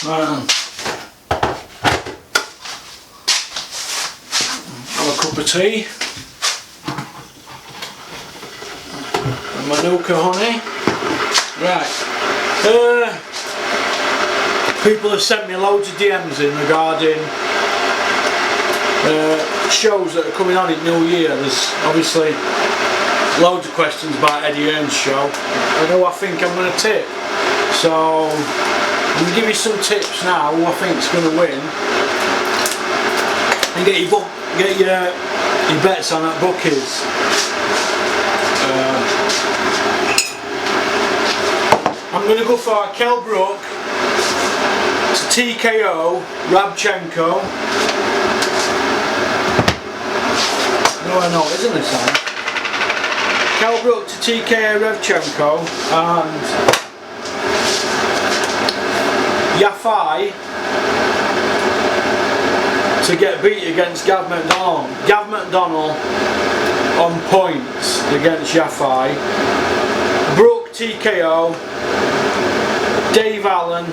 Have a cup of tea. And Manuka honey. Right. People have sent me loads of DMs in regarding shows that are coming on in New Year. There's obviously loads of questions about Eddie Hearn's show. I know I think I'm going to tip. So I'm going to give you some tips now who I think is going to win. And get your bets on at bookies. I'm going to go for Kell Brook to TKO Rabchenko. No, I know it isn't this time. Kell Brook to TKO Rabchenko and Yafai to get beat against Gav McDonnell. Gav McDonnell on points against Yafai. Brook TKO. Dave Allen,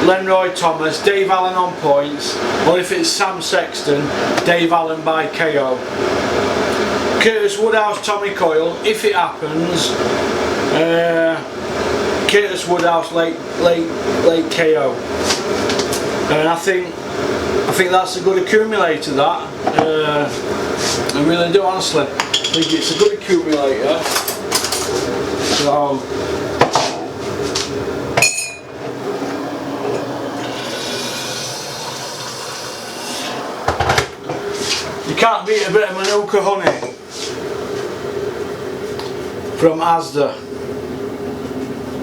Lenroy Thomas, Dave Allen on points, or if it's Sam Sexton, Dave Allen by KO. Curtis Woodhouse, Tommy Coyle, if it happens, Curtis Woodhouse late KO. And I think that's a good accumulator, that. I really do, honestly. I think it's a good accumulator. So you can't beat a bit of Manuka honey from Asda,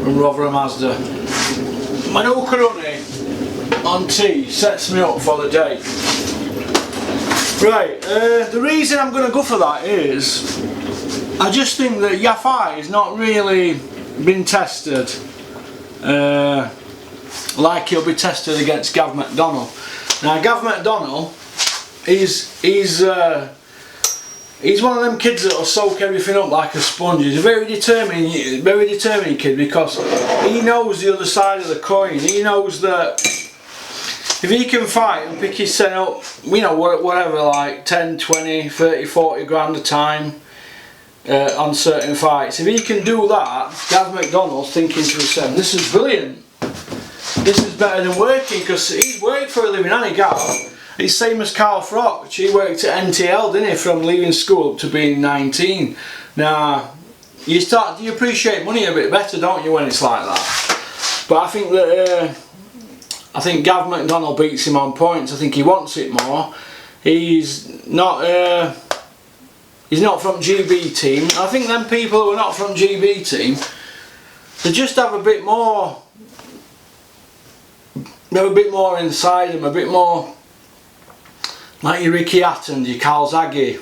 from Rotherham Asda. Manuka honey on tea sets me up for the day. Right, the reason I'm going to go for that is I just think that Yafai has not really been tested like he'll be tested against Gav McDonnell. Now Gav McDonnell, he's one of them kids that will soak everything up like a sponge. He's a very determined kid, because he knows the other side of the coin. He knows that if he can fight and pick his set up, you know, whatever, like 10, 20, 30, 40 grand a time on certain fights, if he can do that, Gav McDonnell's thinking to himself, this is brilliant. This is better than working, because he's worked for a living, hasn't he, Gav? He's same as Froch. He worked at NTL, didn't he, from leaving school up to being 19. Now, you appreciate money a bit better, don't you, when it's like that? But I think that Gav McDonnell beats him on points. I think he wants it more. He's not from GB team. I think them people who are not from GB team, they just have a bit more. They have a bit more inside them, a bit more. Like your Ricky Hatton, your Calzaghe,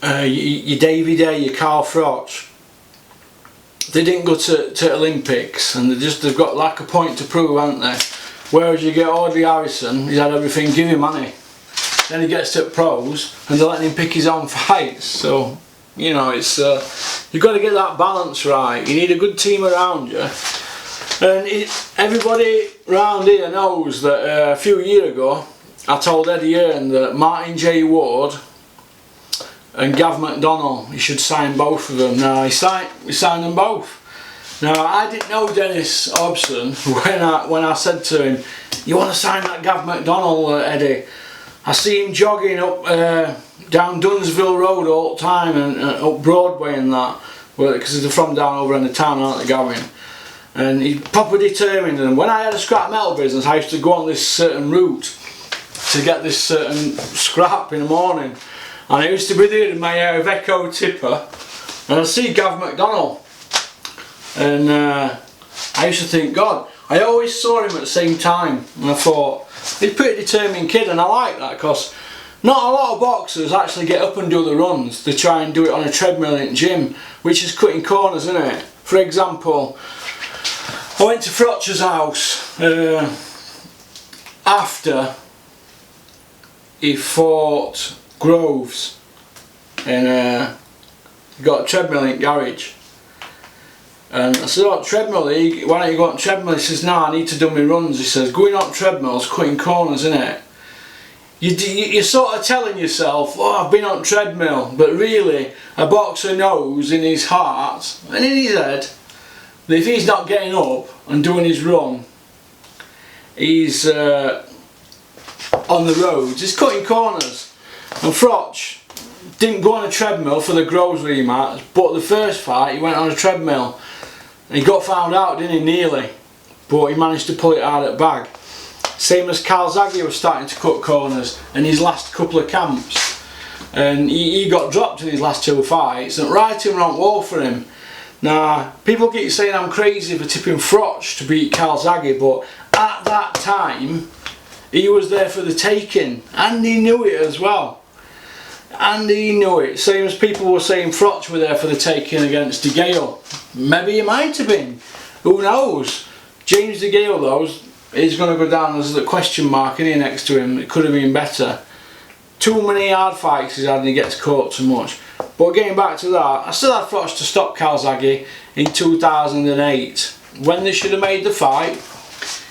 your Davy Day, your Carl Froch. They didn't go to Olympics, and they've got like a point to prove, haven't they? Whereas you get Audley Harrison, he's had everything, give him money. Then he gets to pros, and they're letting him pick his own fights. So, you know, it's you've got to get that balance right. You need a good team around you. And everybody round here knows that a few years ago I told Eddie Hearn that Martin J. Ward and Gav McDonnell, he should sign both of them. Now he signed them both. Now I didn't know Dennis Hobson when I said to him, you want to sign that Gav McDonnell, Eddie? I see him jogging up down Dunsville Road all the time, and up Broadway and that, because they're from down over in the town, aren't they, Gavin? And he's proper determined. And when I had a scrap metal business, I used to go on this certain route to get this certain scrap in the morning. And I used to be there in my Veco tipper, and I'd see Gav McDonnell. And I used to think, God, I always saw him at the same time. And I thought, he's a pretty determined kid, and I like that, because not a lot of boxers actually get up and do the runs. They try and do it on a treadmill in the gym, which is cutting corners, isn't it? For example, I went to Froch's house after he fought Groves, and he got a treadmill in the garage, And I said, oh, treadmill, why don't you go on treadmill? He says, no, I need to do my runs. He says, going on treadmills, cutting corners, innit? You're sort of telling yourself, oh, I've been on treadmill, but really, a boxer knows in his heart and in his head that if he's not getting up and doing his run, he's on the roads, he's cutting corners. And Froch didn't go on a treadmill for the grocery match, but the first fight he went on a treadmill. And he got found out, didn't he, nearly, but he managed to pull it out of the bag. Same as Calzaghe was starting to cut corners in his last couple of camps, and he got dropped in his last 2 fights, and right and wrong war for him. Now, people keep saying I'm crazy for tipping Froch to beat Calzaghe, but at that time he was there for the taking, and he knew it as well. And he knew it. Same as people were saying Froch were there for the taking against De Gale. Maybe he might have been. Who knows? James De Gale though is going to go down as the question mark in here next to him. It could have been better. Too many hard fights he's had and he gets caught too much. But getting back to that, I still had Froch to stop Calzaghe in 2008 when they should have made the fight.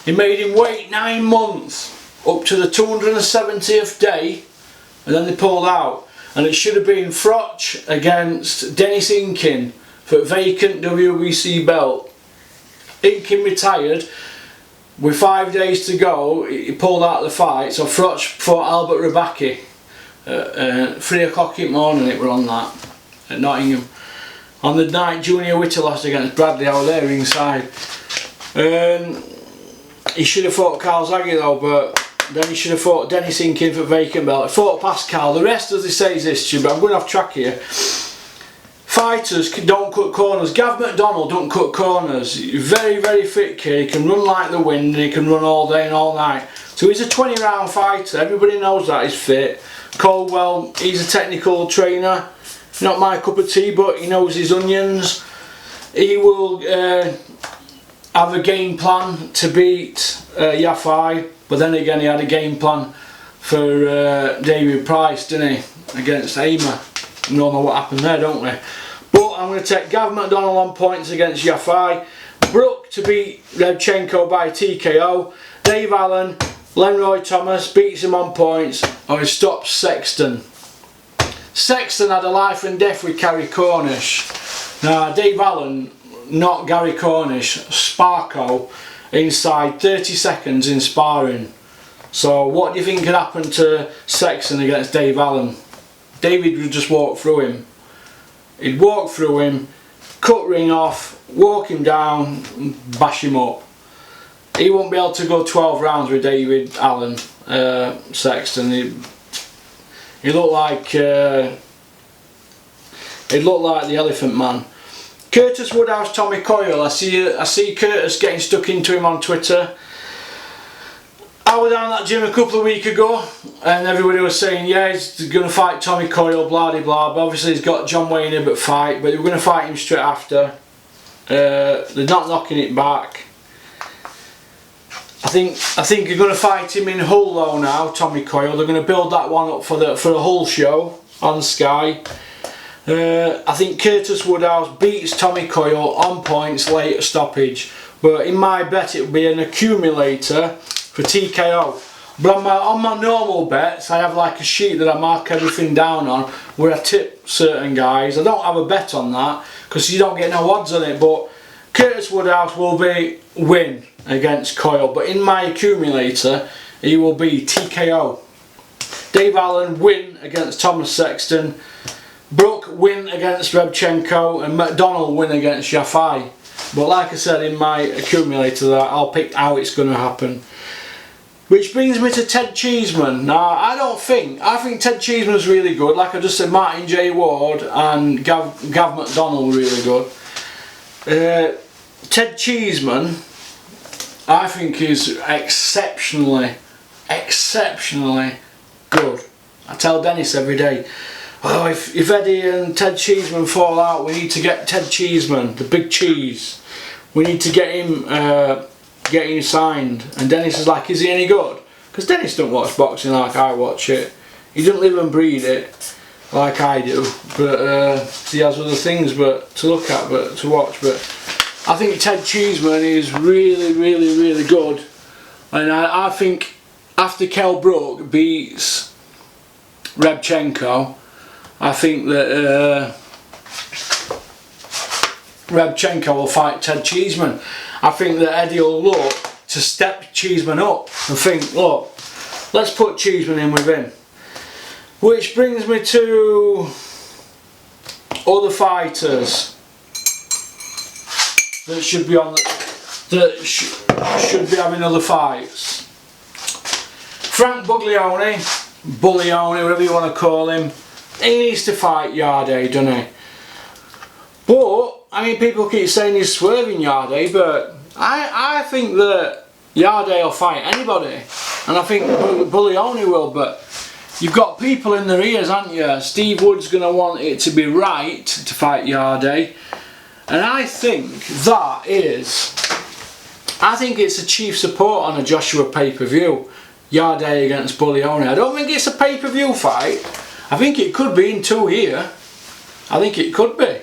He made him wait 9 months up to the 270th day, and then they pulled out. And it should have been Froch against Dennis Inkin for vacant WBC belt. Inkin retired with 5 days to go. He pulled out the fight, so Froch fought Albert Rabaki at 3 o'clock in the morning. It were on that at Nottingham. On the night Junior Witter lost against Bradley, I was there inside. He should have fought Calzaghe though, but then he should have fought Dennis Inkin for vacant belt. He fought Pascal. The rest, as they say, is history, but I'm going off track here. Fighters don't cut corners. Gav McDonald don't cut corners. Very, very fit kid. He can run like the wind and he can run all day and all night. So he's a 20-round fighter. Everybody knows that he's fit. Caldwell, he's a technical trainer. Not my cup of tea, but he knows his onions. He will have a game plan to beat Yafai. But then again, he had a game plan for David Price, didn't he, against Aimer. We all know what happened there, don't we? But I'm going to take Gav McDonald on points against Yafai. Brook to beat Rebchenko by TKO. Dave Allen, Lenroy Thomas beats him on points, or he stops Sexton. Sexton had a life and death with Gary Cornish. Now, Dave Allen knocked Gary Cornish, Sparko, inside 30 seconds in sparring. So what do you think could happen to Sexton against Dave Allen? David would just walk through him. He'd walk through him, cut ring off, walk him down, bash him up. He won't be able to go 12 rounds with David Allen, Sexton. He looked like the Elephant Man. Curtis Woodhouse, Tommy Coyle. I see Curtis getting stuck into him on Twitter. I was down that gym a couple of weeks ago and everybody was saying, yeah, he's going to fight Tommy Coyle, blah de blah. But obviously he's got John Wayne Hibbert fight, but they were going to fight him straight after. They're not knocking it back. I think they're going to fight him in Hull though now, Tommy Coyle. They're going to build that one up for the Hull show on Sky. I think Curtis Woodhouse beats Tommy Coyle on points late stoppage, but in my bet it will be an accumulator for TKO. But on my normal bets I have like a sheet that I mark everything down on where I tip certain guys. I don't have a bet on that because you don't get no odds on it, but Curtis Woodhouse will be win against Coyle, but in my accumulator he will be TKO. Dave Allen win against Thomas Sexton. Brook win against Rebchenko and McDonald win against Yafai. But like I said in my accumulator that I'll pick how it's going to happen. Which brings me to Ted Cheeseman. Now I think Ted Cheeseman's really good. Like I just said, Martin J. Ward and Gav McDonald were really good. Ted Cheeseman I think is exceptionally good. I tell Dennis every day, oh, if Eddie and Ted Cheeseman fall out, we need to get Ted Cheeseman, the big cheese. We need to get him signed. And Dennis is like, is he any good? Because Dennis don't watch boxing like I watch it. He doesn't live and breathe it like I do. But he has other things to look at, but to watch. But I think Ted Cheeseman is really good, and I think after Kell Brook beats Rebchenko, I think that Rebchenko will fight Ted Cheeseman. I think that Eddie will look to step Cheeseman up and think, look, let's put Cheeseman in with him. Which brings me to other fighters that should be on should be having other fights. Frank Buglione, whatever you want to call him, he needs to fight Yarde, doesn't he? But I mean, people keep saying he's swerving Yarde, but I think that Yarde will fight anybody, and I think Buglione will. But you've got people in their ears, haven't you? Steve Wood's going to want it to be right to fight Yarde, and I think it's a cheap support on a Joshua pay-per-view. Yarde against Buglione. I don't think it's a pay-per-view fight. I think it could be in 2 years. I think it could be.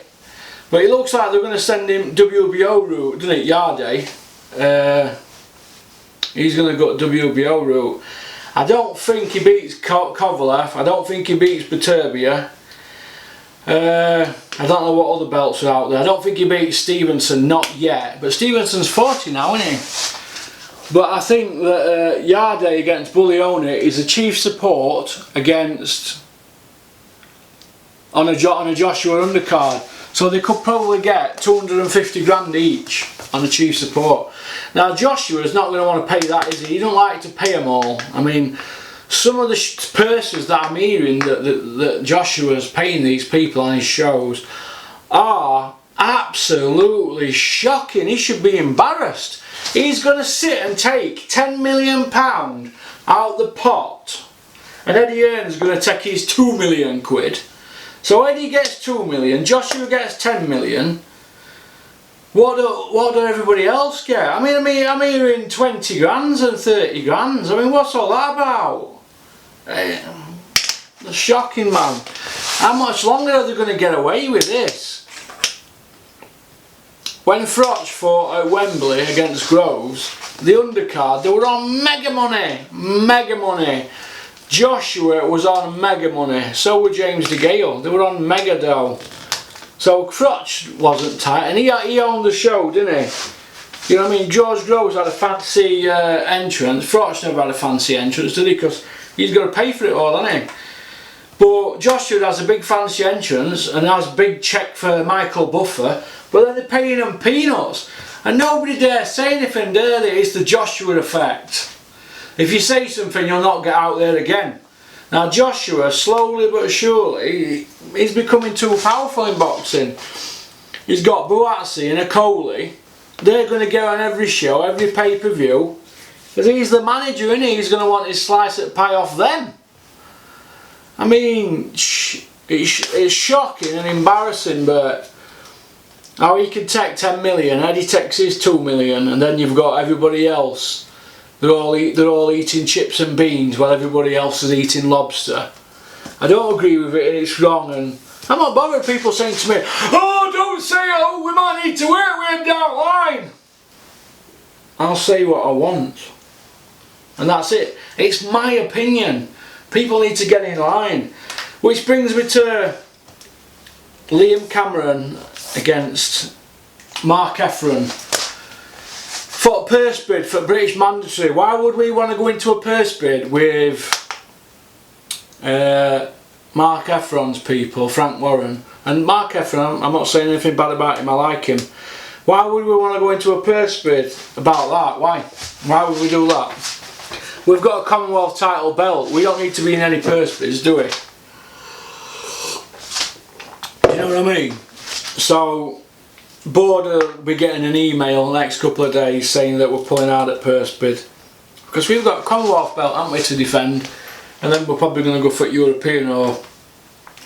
But it looks like they're going to send him WBO route, doesn't it, Yarde? He's going to go WBO route. I don't think he beats Kovalev. I don't think he beats Beterbiev. I don't know what other belts are out there. I don't think he beats Stevenson, not yet. But Stevenson's 40 now, isn't he? But I think that Yarde against Buglione is a chief support against on a Joshua undercard. So they could probably get 250 grand each on a chief support. Now Joshua's not going to want to pay that, is he? He don't like to pay them all. I mean, some of the purses that I'm hearing that Joshua's paying these people on his shows are absolutely shocking. He should be embarrassed. He's going to sit and take £10 million out the pot, and Eddie Hearn's going to take his £2 million. So Eddie gets 2 million, Joshua gets 10 million. What do everybody else get? I mean, I'm hearing 20 grands and 30 grands. I mean, what's all that about? It's shocking, man. How much longer are they going to get away with this? When Froch fought at Wembley against Groves, the undercard, they were on mega money. Joshua was on mega money, so were James DeGale. They were on mega dough. So Froch wasn't tight, and he owned the show, didn't he? You know what I mean? George Groves had a fancy entrance. Froch never had a fancy entrance, did he? Because he's got to pay for it all, hasn't he? But Joshua has a big fancy entrance and has a big check for Michael Buffer, but then they're paying him peanuts. And nobody dare say anything, dare they? It's the Joshua effect. If you say something, you'll not get out there again. Now Joshua, slowly but surely, he's becoming too powerful in boxing. He's got Buatsi and Akoli. They're going to get on every show, every pay-per-view. Because he's the manager, isn't he? He's going to want his slice of pie off them. I mean, it's shocking and embarrassing, but how he can take 10 million, Eddie takes his 2 million, and then you've got everybody else. They're all eating chips and beans while everybody else is eating lobster. I don't agree with it, and it's wrong. And I'm not bothered people saying to me, "Oh, don't say it. Oh, we might need to work with him down the line." I'll say what I want, and that's it. It's my opinion. People need to get in line. Which brings me to Liam Cameron against Mark Efron. For a purse bid for British Mandatory. Why would we want to go into a purse bid with Mark Efron's people, Frank Warren? And Mark Efron, I'm not saying anything bad about him, I like him. Why would we want to go into a purse bid about that? Why? Why would we do that? We've got a Commonwealth title belt. We don't need to be in any purse bids, do we? You know what I mean? So, board will be getting an email the next couple of days saying that we're pulling out at purse bid. Because we've got a Commonwealth belt, haven't we, to defend. And then we're probably going to go for European or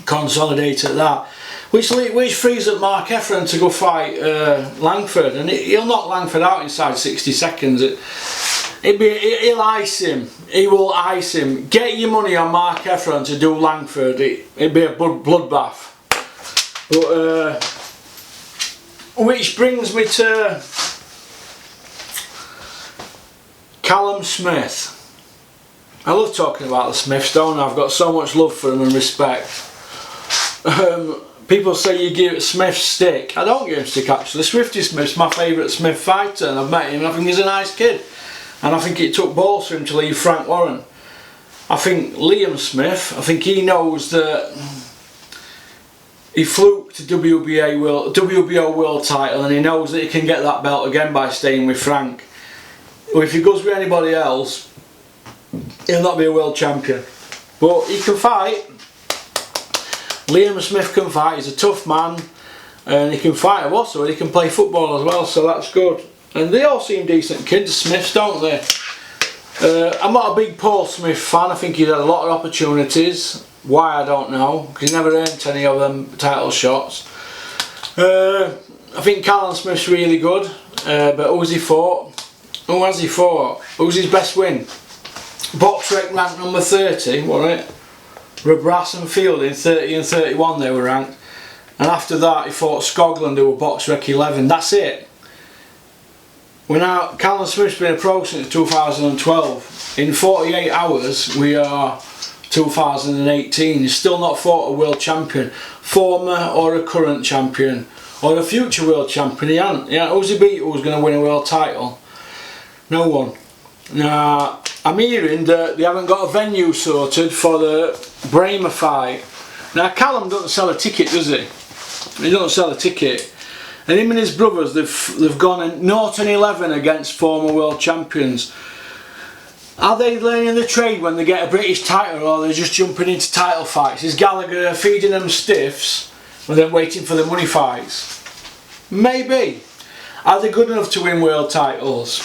consolidate at that. Which frees up Mark Efron to go fight Langford. And he'll knock Langford out inside 60 seconds. He'll ice him. He will ice him. Get your money on Mark Efron to do Langford. It'd be a bloodbath. But which brings me to Callum Smith. I love talking about the Smiths, don't I? I've got so much love for them and respect. People say you give Smith stick. I don't give him stick actually. Swifty Smith's my favourite Smith fighter, and I've met him and I think he's a nice kid. And I think it took balls for him to leave Frank Warren. I think Liam Smith, I think he knows that he fluked the WBO world title, and he knows that he can get that belt again by staying with Frank. Well, if he goes with anybody else, he'll not be a world champion. But he can fight. Liam Smith can fight. He's a tough man, and he can fight also, and he can play football as well, so that's good. And they all seem decent kids, Smiths, don't they? I'm not a big Paul Smith fan. I think he's had a lot of opportunities. Why, I don't know, because he never earned any of them title shots. I think Callum Smith's really good, but who's he fought? Who has he fought? Who's his best win? Boxrec ranked number 30, wasn't it? Rabras and Fielding 30 and 31 they were ranked, and after that he fought Scogland, who were Boxrec 11. That's it. We're now, Callum Smith's been a pro since 2012. In 48 hours we are 2018. He's still not fought a world champion, former or a current champion, or a future world champion. He hasn't. Yeah, who's he beat? Who's going to win a world title? No one. Now, I'm hearing that they haven't got a venue sorted for the Bremer fight. Now, Callum doesn't sell a ticket, does he? He doesn't sell a ticket. And him and his brothers, they've gone 0-11 against former world champions. Are they learning the trade when they get a British title, or are they just jumping into title fights? Is Gallagher feeding them stiffs and then waiting for the money fights? Maybe. Are they good enough to win world titles?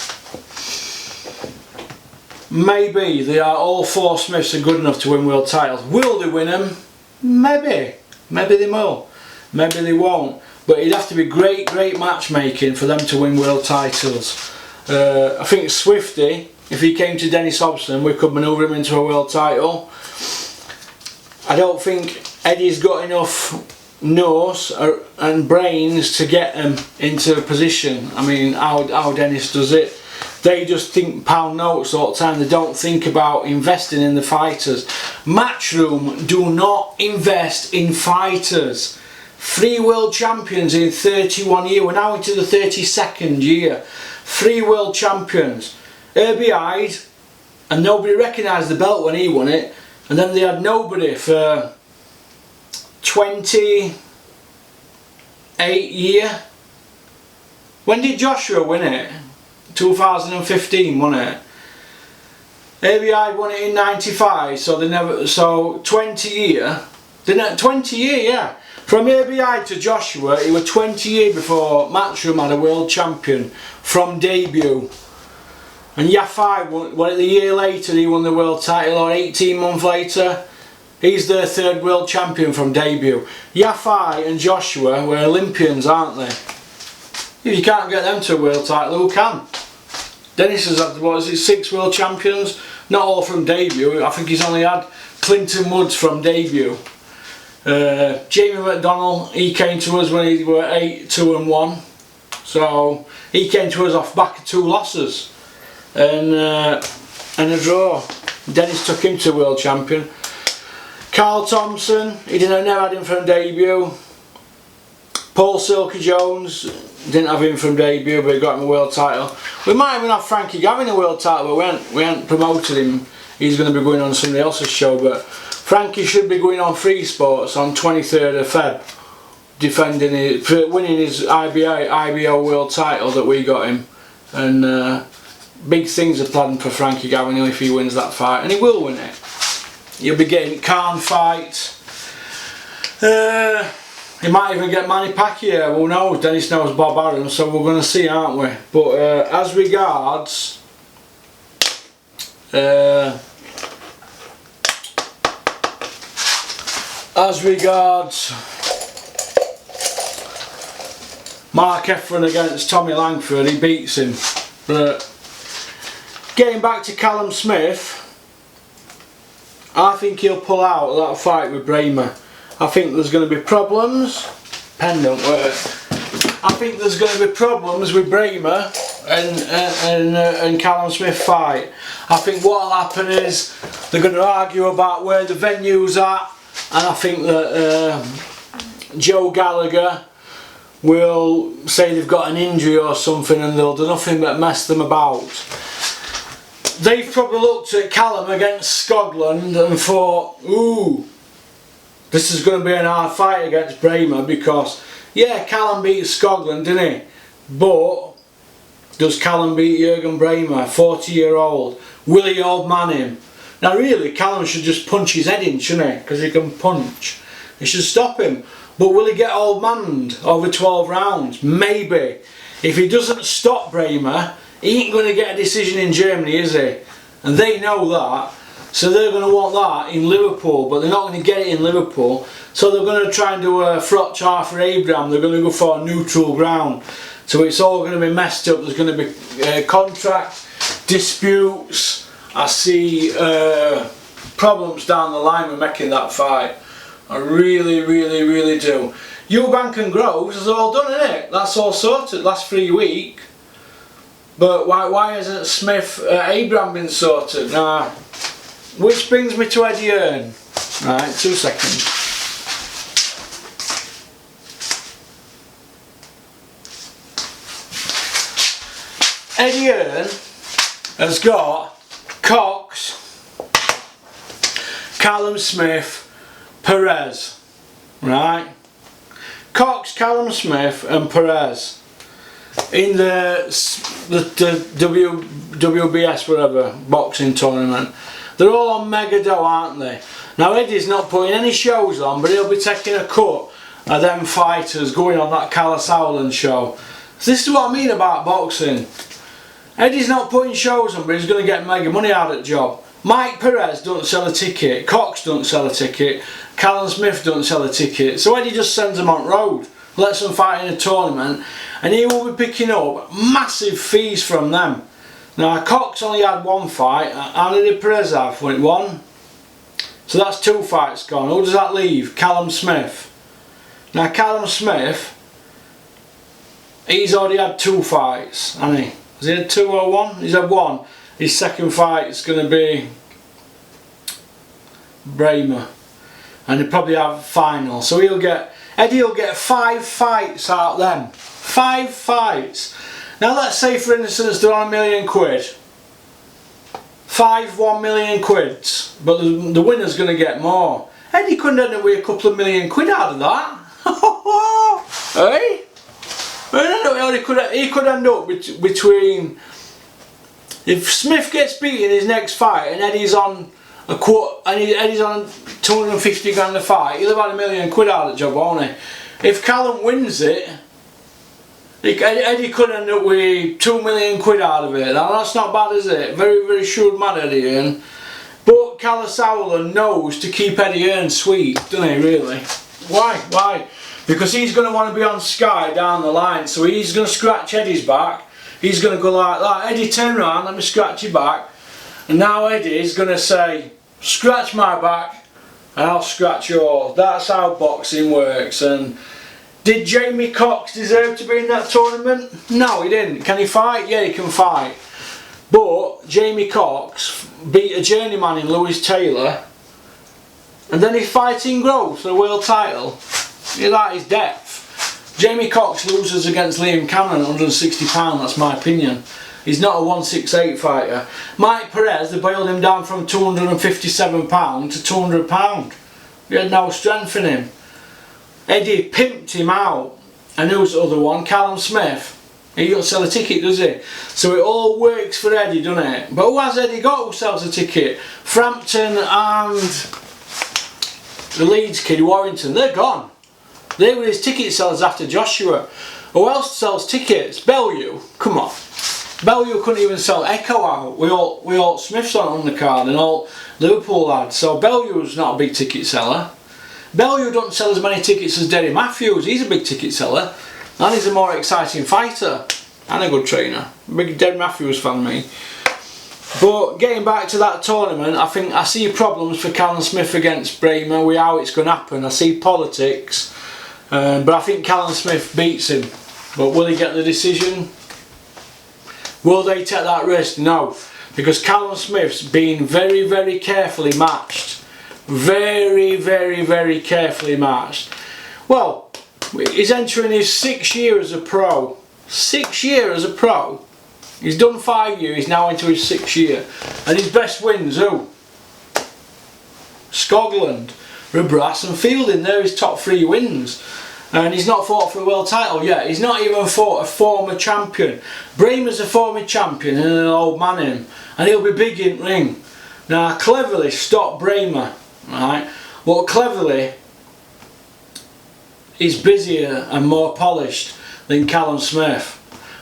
Maybe. They are, all four Smiths are good enough to win world titles. Will they win them? Maybe. Maybe they will. Maybe they won't. But it'd have to be great matchmaking for them to win world titles. I think Swifty, if he came to Dennis Hobson, we could manoeuvre him into a world title. I don't think Eddie's got enough nose and brains to get him into a position. I mean, how Dennis does it. They just think pound notes all the time. They don't think about investing in the fighters. Matchroom do not invest in fighters. 3 world champions in 31 years. We're now into the 32nd year. 3 world champions. I'd, and nobody recognised the belt when he won it. And then they had nobody for 28 years. When did Joshua win it? 2015, wasn't it? I'd won it in 95, so they never. So 20 years. 20 years, yeah. From I'd to Joshua, he was 20 years before Matchroom had a world champion from debut. And Yafai won it the year later. He won the world title, or 18 months later. He's their 3rd world champion from debut. Yafai and Joshua were Olympians, aren't they? If you can't get them to a world title, who can? Dennis has had, what is it, 6 world champions? Not all from debut. I think he's only had Clinton Woods from debut. Jamie McDonnell, he came to us when he were 8-2-1. So he came to us off back of 2 losses and a draw. Dennis took him to world champion. Carl Thompson, he never had him from debut. Paul Silky Jones, didn't have him from debut, but he got him a world title. We might even have Frankie Gavin a world title, but we hadn't promoted him. He's going to be going on somebody else's show, but Frankie should be going on Free Sports on 23rd of Feb, defending it, winning his IBO world title that we got him. And big things are planned for Frankie Gavin if he wins that fight, and he will win it. He'll be getting Khan fight. He might even get Manny Pacquiao. Who knows? Dennis knows Bob Arum, so we're going to see, aren't we? But as regards Mark Efron against Tommy Langford, he beats him. But getting back to Callum Smith, I think he'll pull out of that fight with Bremer. I think there's going to be problems. Pen don't work. I think there's going to be problems with Bremer and Callum Smith fight. I think what will happen is they're going to argue about where the venue's at, and I think that Joe Calzaghe will say they've got an injury or something, and they'll do nothing but mess them about. They've probably looked at Callum against Scotland and thought, ooh, this is going to be an hard fight against Bremer, because yeah, Callum beat Scotland, didn't he? But does Callum beat Jürgen Bremer, 40-year-old? Will he old man him? Now really, Callum should just punch his head in, shouldn't he? Because he can punch. He should stop him. But will he get old manned over 12 rounds? Maybe. If he doesn't stop Bremer, he ain't going to get a decision in Germany, is he? And they know that. So they're going to want that in Liverpool, but they're not going to get it in Liverpool. So they're going to try and do a Froch Arthur Abraham. They're going to go for a neutral ground. So it's all going to be messed up. There's going to be contract disputes. I see problems down the line with making that fight. I really do. Eubank and Groves is all done, isn't it? That's all sorted last 3 weeks. But why hasn't Smith Abraham been sorted? Nah. Which brings me to Eddie Hearn. Right, 2 seconds. Eddie Hearn has got Cox, Callum Smith, Perez. Right? Cox, Callum Smith and Perez in the WBS whatever boxing tournament. They're all on mega dough, aren't they? Now Eddie's not putting any shows on, but he'll be taking a cut of them fighters going on that Callis Howland show. So this is what I mean about boxing. Eddie's not putting shows on, but he's going to get mega money out of the job. Mike Perez don't sell a ticket, Cox don't sell a ticket, Callum Smith don't sell a ticket. So Eddie just sends them on road, lets them fight in a tournament, and he will be picking up massive fees from them. Now Cox only had 1 fight, how did Perez have? One? So that's 2 fights gone. Who does that leave? Callum Smith. Now Callum Smith, he's already had 2 fights, hasn't he? Has he had 2 or 1? He's had 1. His second fight is going to be Bremer, and he'll probably have a final. So Eddie will get 5 fights out of them. 5 fights. Now let's say for instance they're on £1 million. 5 1 million quids, but the winner's going to get more. Eddie could end up with a couple of £1 million out of that. Hey? He could end up between, if Smith gets beaten his next fight and Eddie's on a quote, and Eddie's on 250 grand a fight, he'll have had £1 million out of the job, won't he? If Callum wins it, Eddie could end up with £2 million out of it. Now that's not bad, is it? Very shrewd man, Eddie Hearn. But Callis Howland knows to keep Eddie Hearn sweet, doesn't he, really? Why? Because he's going to want to be on Sky down the line, so he's going to scratch Eddie's back. He's going to go like that. Eddie, turn around, let me scratch your back. And now Eddie's going to say, scratch my back and I'll scratch yours. That's how boxing works. And did Jamie Cox deserve to be in that tournament? No, he didn't. Can he fight? Yeah, he can fight. But Jamie Cox beat a journeyman in Lewis Taylor, and then he's fighting Groves for the world title. That is depth. Jamie Cox loses against Liam Cannon at £160, that's my opinion. He's not a 168 fighter. Mike Perez, they boiled him down from £257 to £200. He had no strength in him. Eddie pimped him out. And who's the other one? Callum Smith. He don't sell a ticket, does he? So it all works for Eddie, doesn't it? But who has Eddie got who sells a ticket? Frampton and the Leeds kid, Warrington, they're gone. They were his ticket sellers after Joshua. Who else sells tickets? Bellew. Come on. Bellew couldn't even sell Echo out. We all Smiths on the card and all Liverpool lads. So Bellew's not a big ticket seller. Bellew don't sell as many tickets as Derry Matthews. He's a big ticket seller. And he's a more exciting fighter. And a good trainer. Big Derry Matthews fan, me. But getting back to that tournament, I think I see problems for Callum Smith against Bremer with how it's going to happen. I see politics. But I think Callum Smith beats him. But will he get the decision? Will they take that risk? No, because Callum Smith's been very, very carefully matched. Very, very, very carefully matched. Well, he's entering his 6th year as a pro. 6th year as a pro. He's done 5 years, he's now into his 6th year. And his best wins, who? Scotland, Brass and Fielding, they're his top 3 wins. And he's not fought for a world title yet. He's not even fought a former champion. Bremer's a former champion and an old man in him. And he'll be big in ring. Now, Cleverly stopped Bremer, right? But Cleverly is busier and more polished than Callum Smith.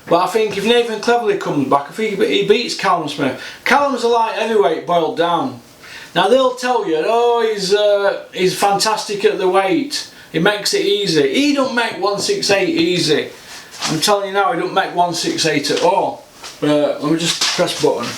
But I think if Nathan Cleverly comes back, I think he beats Callum Smith. Callum's a light heavyweight boiled down. Now they'll tell you, oh, he's fantastic at the weight. He makes it easy. He don't make 168 easy. I'm telling you now, he don't make 168 at all. Let me just press button.